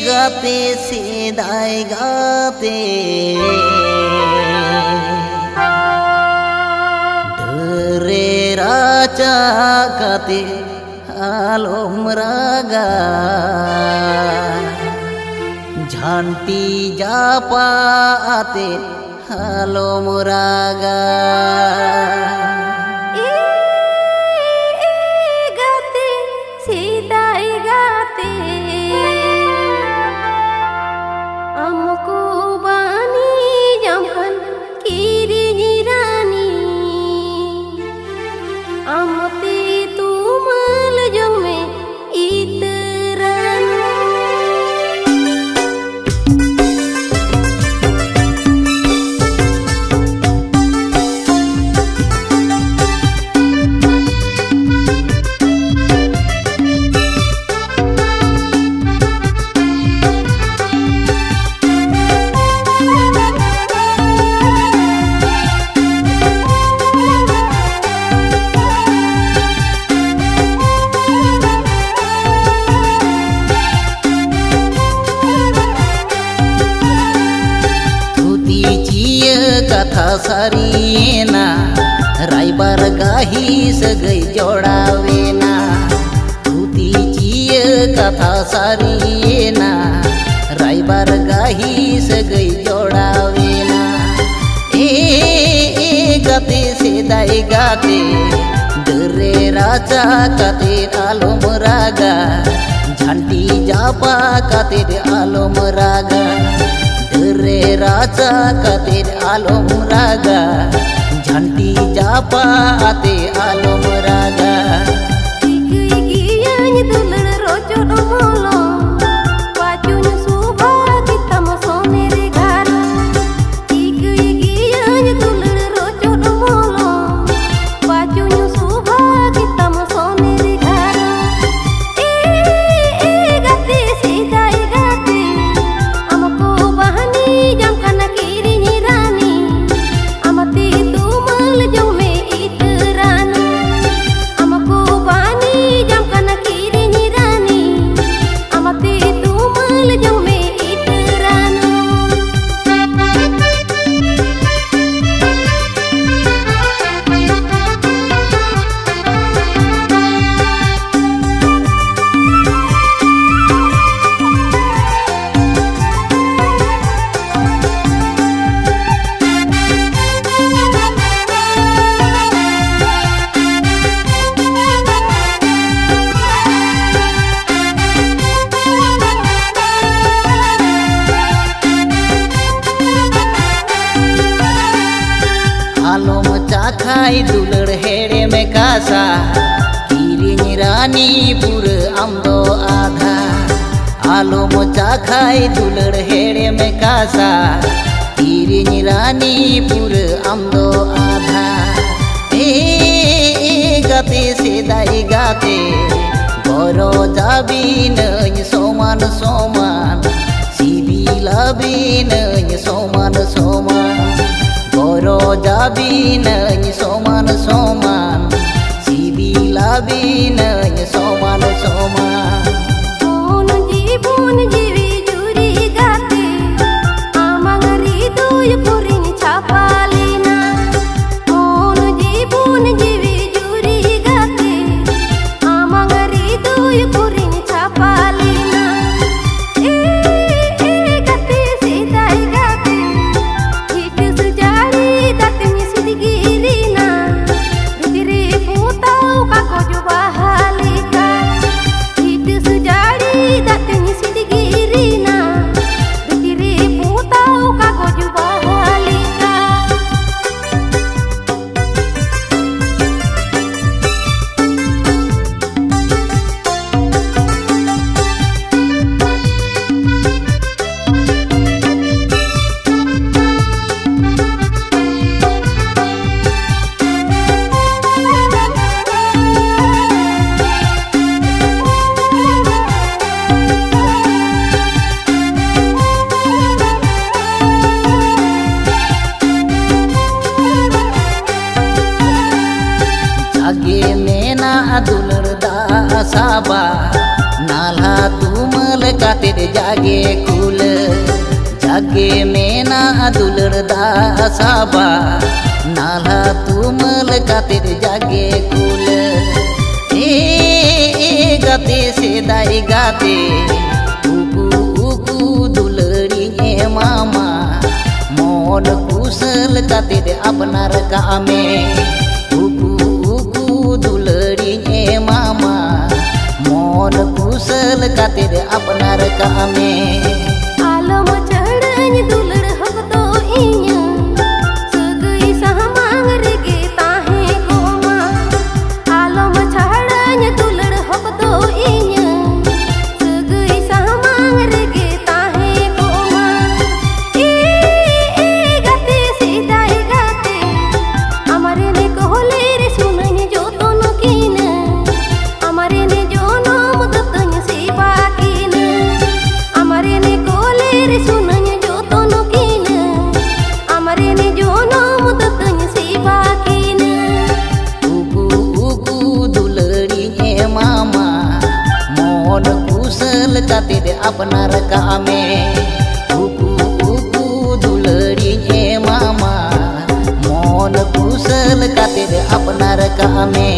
गाते सेदाय गाते डरे राजा गाते आलोम रागा झांटी जापा आते आलोम रागा कथा सारीना रायबार गाही सगै जोड़ावेना धुती चिय कथा सारीना रायबार गाही सगै जोड़ावेना ए गाते सेदाय गाते डरे राजा काते आलोम रागा झांटी जापा काते आलोम रागा डरे राजा कातिर आलोम रागा झांटी जापा आते आलोम रागा खाई दुलड़ हेड़े में कासा किरिनी रानी पुर आमदो आधा आलोम चा खाई दुलड़ हेड़े में कासा किरिनी रानी पुर आमदो आधा ए गाते सेदाय गाते बरो जाबी नई सोमान सोमान सिबिलाबी नई सोमान सोमान बरो जाबी नई सोमान सोमान सिबिलाबी नई सोमान सोमान जीवन जीवी जुरी गाते आमांगरी दुय पुरिन छापालिना जीवन जीवी जुरी गाते आमांगरी दुय पुरिन छापालिना गाते सेदाय गाते नाला तुमल कातिर जागे कुल जागे मेना दुलर दासाबा नाला तुमल कातिर जागे कुल ए गाते से दाई गाते उकू उकू दुलरी मामा मोन कुशल कातिर अपनार कामे उकू उकू दुलरी मामा मोन कुशल कातिर अपनार कामे आलम चढ़ाई दुलड़ हक तो इया सगई सहमांग रेगे ताहे कोमा आलम चढ़ाई दुलड़ हक तो इया सगई सहमांग रेगे ताहे कोमा ए गाते सीधाई गाते हमारे ने कहले रे सुनई जो तो न कीना हमारे ने जो नाम दतन से बाकीना हमारे ने कोले रे सुनई जो तो न कीना हमारे ने जो नाम दतन से बाकीना उकू उकू दुलरी मामा मोन कुशल कातिर अपनार कामे उकू उकू दुलरी मामा मोन कुशल कातिर अपनार कामे।